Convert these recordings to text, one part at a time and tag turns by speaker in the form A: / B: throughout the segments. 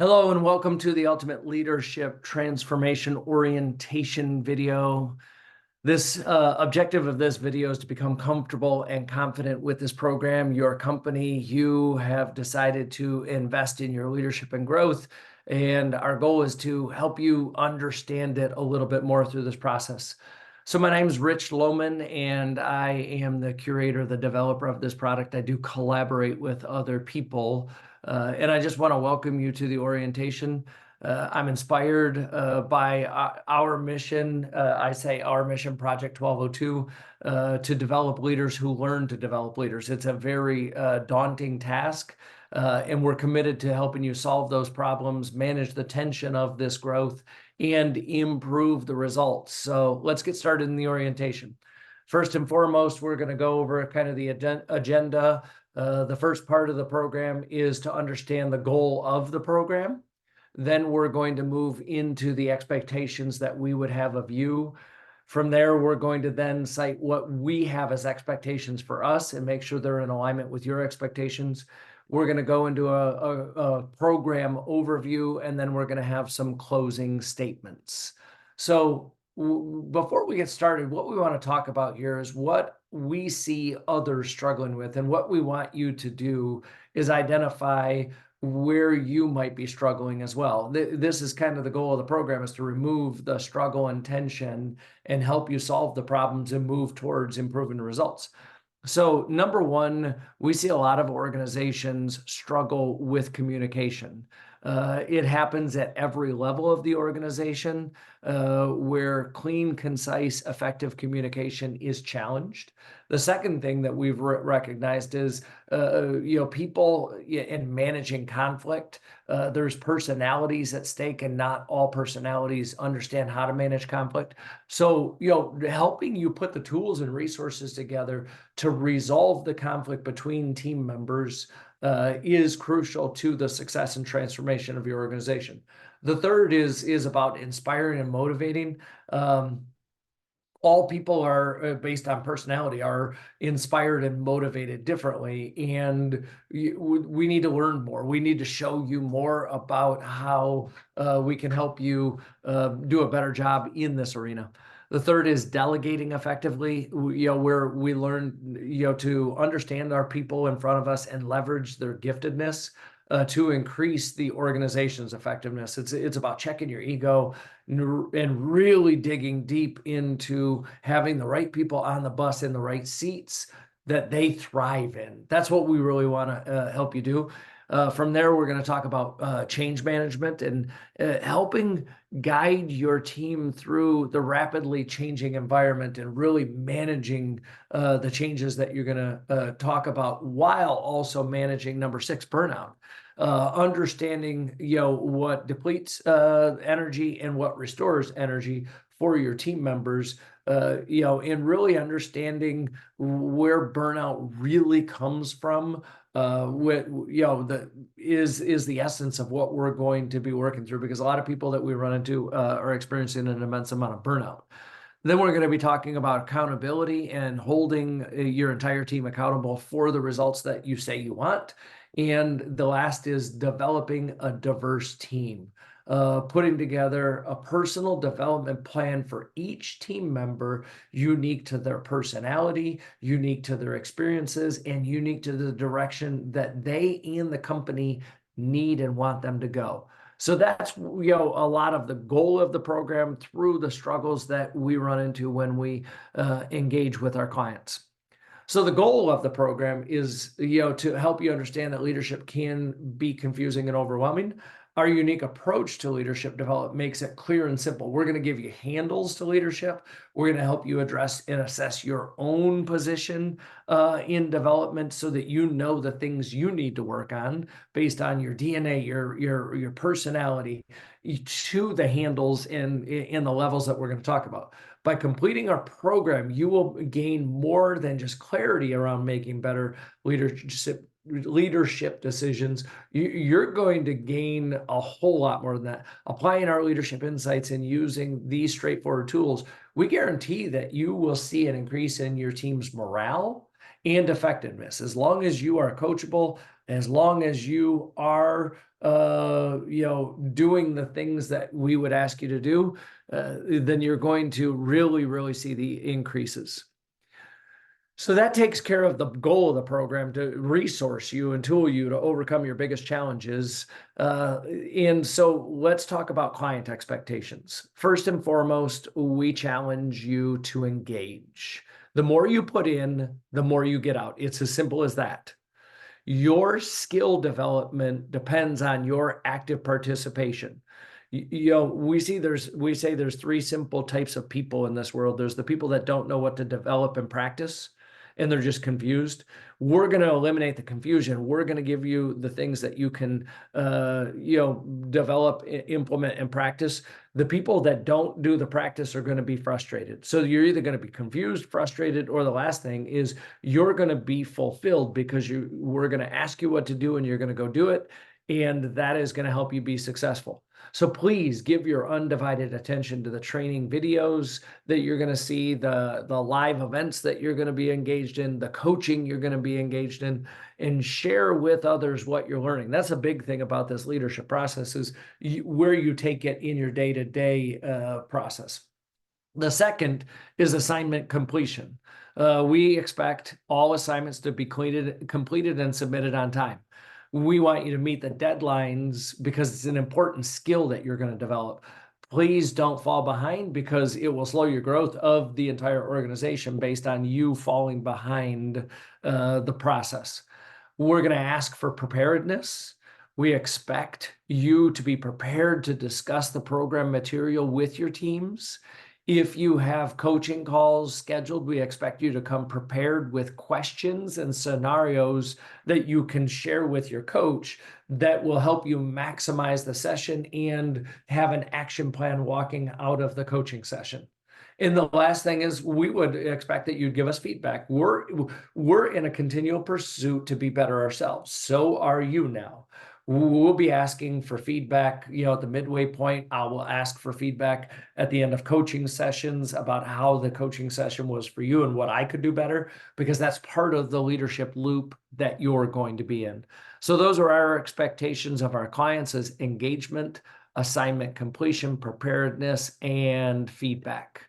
A: Hello and welcome to the Ultimate Leadership Transformation Orientation video. This objective of this video is to become comfortable and confident with this program. Your company, you have decided to invest in your leadership and growth, and our goal is to help you understand it a little bit more through this process. So my name is Rich Lohman, and I am the curator, the developer of this product. I do collaborate with other people, and I just want to welcome you to the orientation. I'm inspired by our mission. I say our mission, Project 1202, to develop leaders who learn to develop leaders. It's a very daunting task, and we're committed to helping you solve those problems, manage the tension of this growth, and improve the results. So let's get started in the orientation. First and foremost, we're going to go over kind of the agenda. The first part of the program is to understand the goal of the program. Then we're going to move into the expectations that we would have of you. From there, we're going to then cite what we have as expectations for us and make sure they're in alignment with your expectations. We're going to go into a program overview, and then we're going to have some closing statements. So before we get started, what we want to talk about here is what we see others struggling with, and what we want you to do is identify where you might be struggling as well. This is kind of the goal of the program, is to remove the struggle and tension and help you solve the problems and move towards improving results. So number one, we see a lot of organizations struggle with communication. It happens at every level of the organization where clean, concise, effective communication is challenged. The second thing that we've recognized is, people in managing conflict, there's personalities at stake, and not all personalities understand how to manage conflict. So, helping you put the tools and resources together to resolve the conflict between team members is crucial to the success and transformation of your organization. The third is about inspiring and motivating. All people are, based on personality, are inspired and motivated differently, and we need to learn more. We need to show you more about how we can help you do a better job in this arena. The third is delegating effectively, where we learn, to understand our people in front of us and leverage their giftedness to increase the organization's effectiveness. It's about checking your ego and really digging deep into having the right people on the bus in the right seats that they thrive in. That's what we really want to help you do. From there, we're going to talk about change management and helping guide your team through the rapidly changing environment and really managing the changes that you're going to talk about, while also managing number 6, burnout. Understanding, what depletes energy and what restores energy for your team members, and really understanding where burnout really comes from. Is the essence of what we're going to be working through, because a lot of people that we run into are experiencing an immense amount of burnout. Then we're going to be talking about accountability and holding your entire team accountable for the results that you say you want. And the last is developing a diverse team, putting together a personal development plan for each team member, unique to their personality, unique to their experiences, and unique to the direction that they and the company need and want them to go. So that's, a lot of the goal of the program through the struggles that we run into when we engage with our clients. So the goal of the program is, to help you understand that leadership can be confusing and overwhelming. Our unique approach to leadership development makes it clear and simple. We're going to give you handles to leadership. We're going to help you address and assess your own position in development, so that you know the things you need to work on based on your DNA, your personality, to the handles and in the levels that we're going to talk about. By completing our program, you will gain more than just clarity around making better leadership decisions. You're going to gain a whole lot more than that. Applying our leadership insights and using these straightforward tools, we guarantee that you will see an increase in your team's morale and effectiveness. As long as you are coachable, as long as you are doing the things that we would ask you to do, then you're going to really, really see the increases. So that takes care of the goal of the program, to resource you and tool you to overcome your biggest challenges. And so let's talk about client expectations. First and foremost, we challenge you to engage. The more you put in, the more you get out. It's as simple as that. Your skill development depends on your active participation. We say there's three simple types of people in this world. There's the people that don't know what to develop and practice, and they're just confused. We're going to eliminate the confusion. We're going to give you the things that you can, develop, implement, and practice. The people that don't do the practice are going to be frustrated. So you're either going to be confused, frustrated, or the last thing is you're going to be fulfilled because we're going to ask you what to do and you're going to go do it. And that is going to help you be successful. So please give your undivided attention to the training videos that you're going to see, the live events that you're going to be engaged in, the coaching you're going to be engaged in, and share with others what you're learning. That's a big thing about this leadership process, is where you take it in your day-to-day process. The second is assignment completion. We expect all assignments to be completed and submitted on time. We want you to meet the deadlines because it's an important skill that you're going to develop. Please don't fall behind, because it will slow your growth of the entire organization based on you falling behind the process. We're going to ask for preparedness. We expect you to be prepared to discuss the program material with your teams. If you have coaching calls scheduled, we expect you to come prepared with questions and scenarios that you can share with your coach that will help you maximize the session and have an action plan walking out of the coaching session. And the last thing is, we would expect that you'd give us feedback. We're in a continual pursuit to be better ourselves. So are you now. We'll be asking for feedback, at the midway point. I will ask for feedback at the end of coaching sessions about how the coaching session was for you and what I could do better, because that's part of the leadership loop that you're going to be in. So those are our expectations of our clients: is engagement, assignment completion, preparedness, and feedback.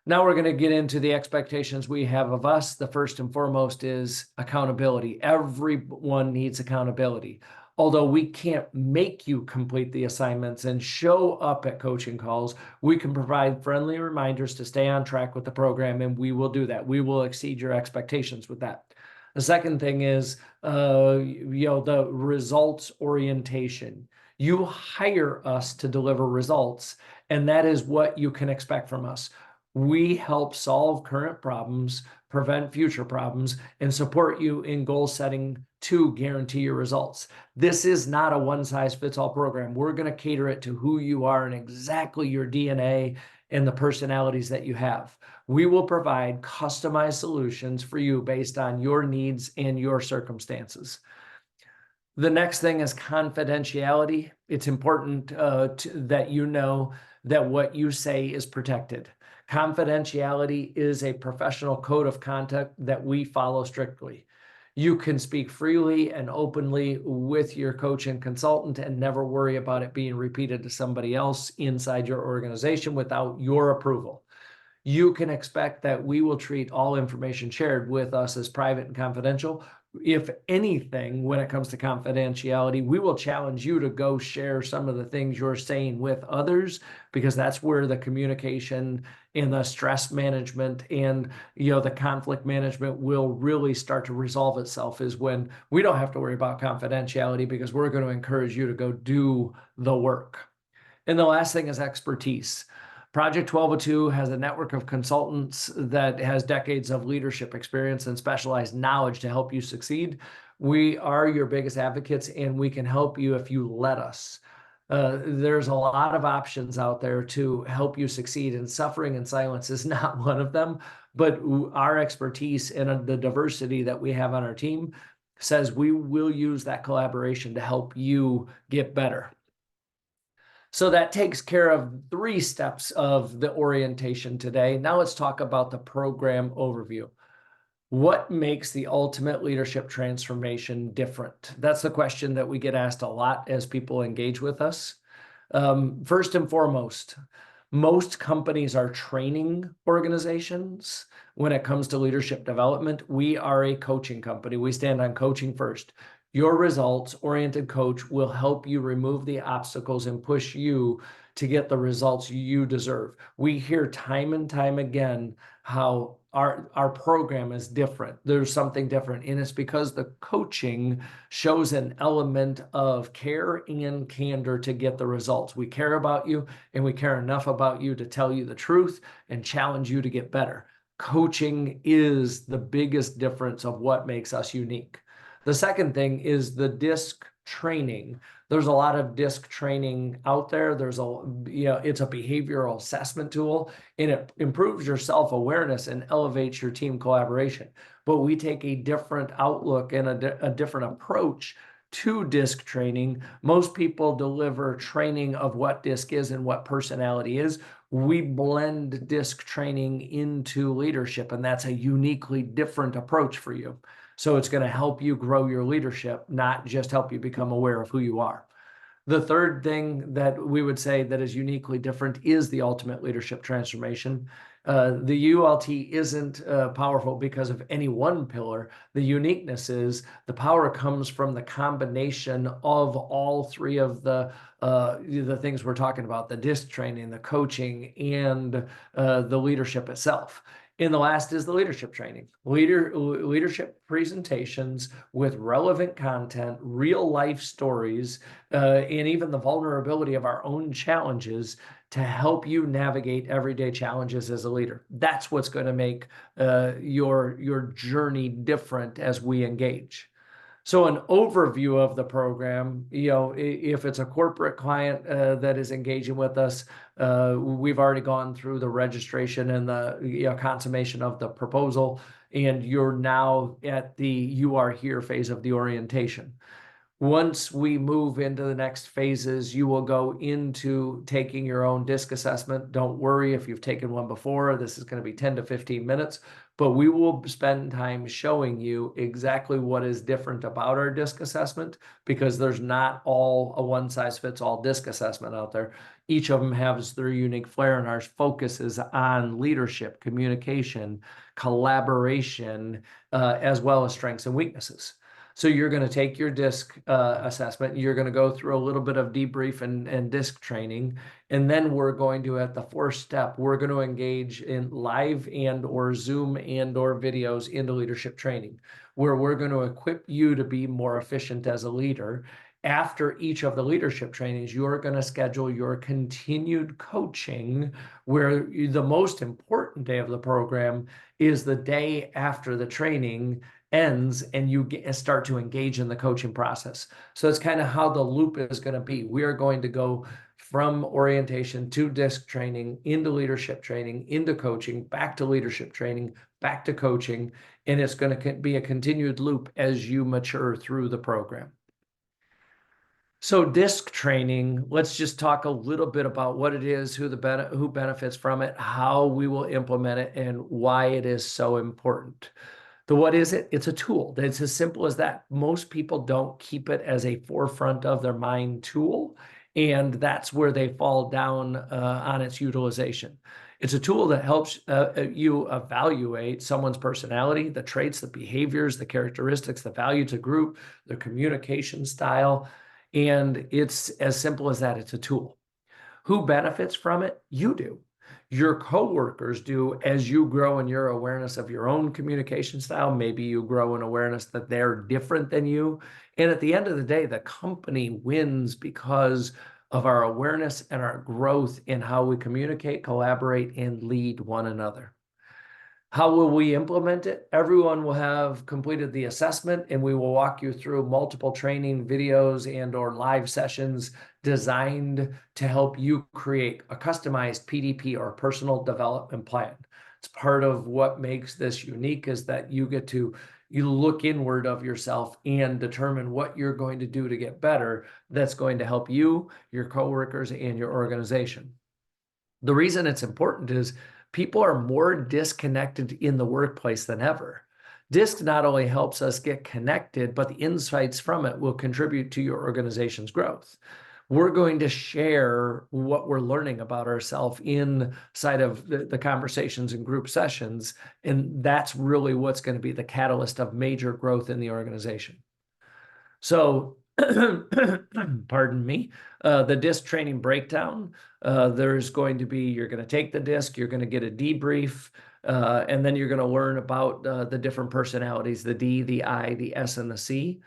A: Now we're going to get into the expectations we have of us. The first and foremost is accountability. Everyone needs accountability. Although we can't make you complete the assignments and show up at coaching calls, we can provide friendly reminders to stay on track with the program, and we will do that. We will exceed your expectations with that. The second thing is, the results orientation. You hire us to deliver results, and that is what you can expect from us. We help solve current problems, prevent future problems, and support you in goal setting to guarantee your results. This is not a one-size-fits-all program. We're going to cater it to who you are and exactly your DNA and the personalities that you have. We will provide customized solutions for you based on your needs and your circumstances. The next thing is confidentiality. It's important that you know that what you say is protected. Confidentiality is a professional code of conduct that we follow strictly. You can speak freely and openly with your coach and consultant and never worry about it being repeated to somebody else inside your organization without your approval. You can expect that we will treat all information shared with us as private and confidential. If anything, when it comes to confidentiality, we will challenge you to go share some of the things you're saying with others, because that's where the communication and the stress management and the conflict management will really start to resolve itself, is when we don't have to worry about confidentiality, because we're going to encourage you to go do the work. And the last thing is expertise. Project 1202 has a network of consultants that has decades of leadership experience and specialized knowledge to help you succeed. We are your biggest advocates, and we can help you if you let us. There's a lot of options out there to help you succeed, and suffering in silence is not one of them. But our expertise and the diversity that we have on our team says we will use that collaboration to help you get better. So that takes care of 3 steps of the orientation today. Now let's talk about the program overview. What makes the ultimate leadership transformation different? That's the question that we get asked a lot as people engage with us. First and foremost, most companies are training organizations when it comes to leadership development. We are a coaching company. We stand on coaching first. Your results-oriented coach will help you remove the obstacles and push you to get the results you deserve. We hear time and time again how our program is different. There's something different, and it's because the coaching shows an element of care and candor to get the results. We care about you, and we care enough about you to tell you the truth and challenge you to get better. Coaching is the biggest difference of what makes us unique. The second thing is the DISC training. There's a lot of DISC training out there. It's a behavioral assessment tool, and it improves your self-awareness and elevates your team collaboration. But we take a different outlook and a different approach to DISC training. Most people deliver training of what DISC is and what personality is. We blend DISC training into leadership, and that's a uniquely different approach for you. So it's going to help you grow your leadership, not just help you become aware of who you are. The third thing that we would say that is uniquely different is the ultimate leadership transformation. The ULT isn't powerful because of any one pillar. The uniqueness is the power comes from the combination of all three of the things we're talking about: the DISC training, the coaching, and the leadership itself. And the last is the leadership training, leadership presentations with relevant content, real life stories, and even the vulnerability of our own challenges to help you navigate everyday challenges as a leader. That's what's going to make your journey different as we engage. So an overview of the program, if it's a corporate client that is engaging with us, we've already gone through the registration and the consummation of the proposal, and you're now at the "you are here" phase of the orientation. Once we move into the next phases, you will go into taking your own DISC assessment. Don't worry if you've taken one before. This is going to be 10 to 15 minutes, but we will spend time showing you exactly what is different about our DISC assessment, because there's not all a one-size-fits-all DISC assessment out there. Each of them has their unique flair, and our focus is on leadership, communication, collaboration, as well as strengths and weaknesses. So you're going to take your DISC assessment. You're going to go through a little bit of debrief and DISC training. And then we're going to, at the fourth step, we're going to engage in live or Zoom or videos into leadership training, where we're going to equip you to be more efficient as a leader. After each of the leadership trainings, you're going to schedule your continued coaching, where the most important day of the program is the day after the training ends and you start to engage in the coaching process. So it's kind of how the loop is going to be. We are going to go from orientation to DISC training, into leadership training, into coaching, back to leadership training, back to coaching, and it's going to be a continued loop as you mature through the program. So DISC training, let's just talk a little bit about what it is, who benefits from it, how we will implement it, and why it is so important. What is it? It's a tool. It's as simple as that. Most people don't keep it as a forefront of their mind tool, and that's where they fall down on its utilization. It's a tool that helps you evaluate someone's personality, the traits, the behaviors, the characteristics, the value to group, their communication style, and it's as simple as that. It's a tool. Who benefits from it? You do. Your coworkers do, as you grow in your awareness of your own communication style. Maybe you grow in awareness that they're different than you. And at the end of the day, the company wins because of our awareness and our growth in how we communicate, collaborate, and lead one another. How will we implement it? Everyone will have completed the assessment, and we will walk you through multiple training videos and/or live sessions designed to help you create a customized PDP, or personal development plan. It's part of what makes this unique, is that you get to look inward of yourself and determine what you're going to do to get better. That's going to help you, your coworkers, and your organization. The reason it's important is people are more disconnected in the workplace than ever. DISC not only helps us get connected, but the insights from it will contribute to your organization's growth. We're going to share what we're learning about ourselves inside of the conversations and group sessions, and that's really what's going to be the catalyst of major growth in the organization. So, pardon me, the DISC training breakdown, there's going to be, you're going to take the DISC, you're going to get a debrief, and then you're going to learn about the different personalities, the D, the I, the S, and the C.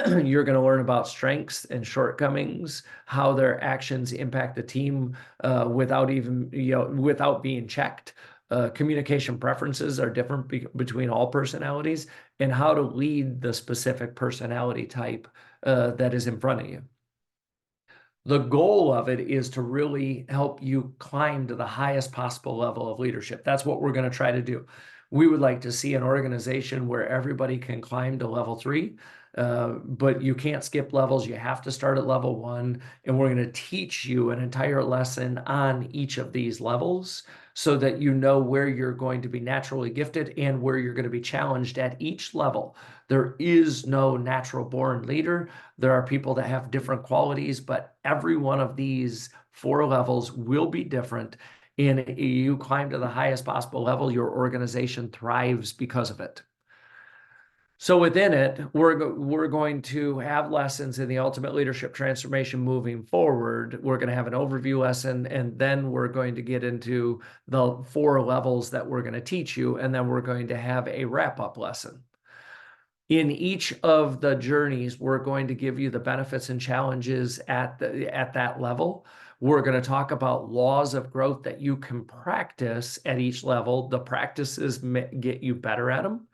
A: You're going to learn about strengths and shortcomings, how their actions impact the team without even, without being checked. Communication preferences are different between all personalities, and how to lead the specific personality type that is in front of you. The goal of it is to really help you climb to the highest possible level of leadership. That's what we're going to try to do. We would like to see an organization where everybody can climb to level 3, but you can't skip levels. You have to start at level 1, and we're going to teach you an entire lesson on each of these levels so that you know where you're going to be naturally gifted and where you're going to be challenged at each level. There is no natural born leader. There are people that have different qualities, but every one of these 4 levels will be different. And you climb to the highest possible level, your organization thrives because of it. So within it, we're going to have lessons in the ultimate leadership transformation moving forward. We're going to have an overview lesson, and then we're going to get into the 4 levels that we're going to teach you, and then we're going to have a wrap-up lesson. In each of the journeys, we're going to give you the benefits and challenges at that level. We're going to talk about laws of growth that you can practice at each level. The practices get you better at them.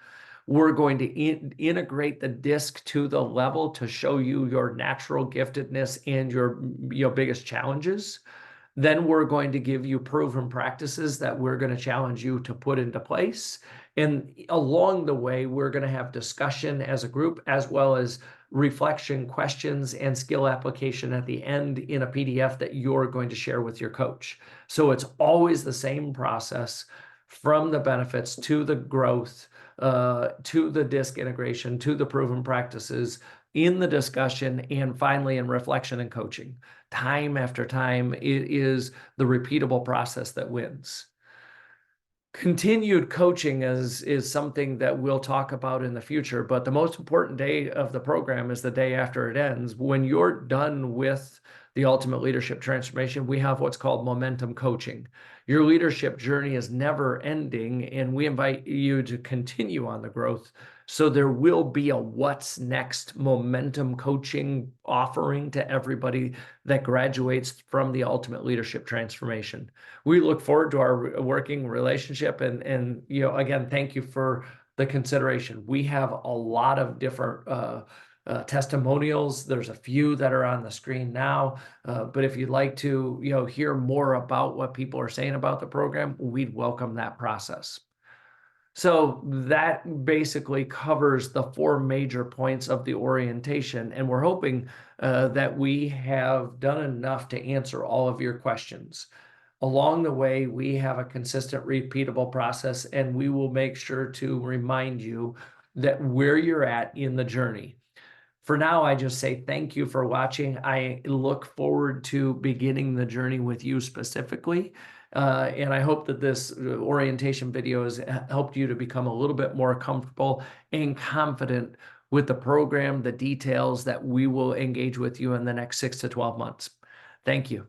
A: We're going to integrate the DISC to the level to show you your natural giftedness and your biggest challenges. Then we're going to give you proven practices that we're going to challenge you to put into place. And along the way, we're going to have discussion as a group, as well as reflection, questions, and skill application at the end in a PDF that you're going to share with your coach. So it's always the same process, from the benefits to the growth, to the DISC integration, to the proven practices, in the discussion, and finally in reflection and coaching. Time after time, it is the repeatable process that wins. Continued coaching is something that we'll talk about in the future, but the most important day of the program is the day after it ends. When you're done with the ultimate leadership transformation, we have what's called momentum coaching. Your leadership journey is never ending, and we invite you to continue on the growth. So there will be a what's next momentum coaching offering to everybody that graduates from the ultimate leadership transformation. We look forward to our working relationship, and again, thank you for the consideration. We have a lot of different testimonials. There's a few that are on the screen now, but if you'd like to hear more about what people are saying about the program, we'd welcome that process. So that basically covers the 4 major points of the orientation, and we're hoping that we have done enough to answer all of your questions. Along the way, we have a consistent, repeatable process, and we will make sure to remind you that where you're at in the journey. For now, I just say thank you for watching. I look forward to beginning the journey with you specifically. And I hope that this orientation video has helped you to become a little bit more comfortable and confident with the program, the details that we will engage with you in the next 6 to 12 months. Thank you.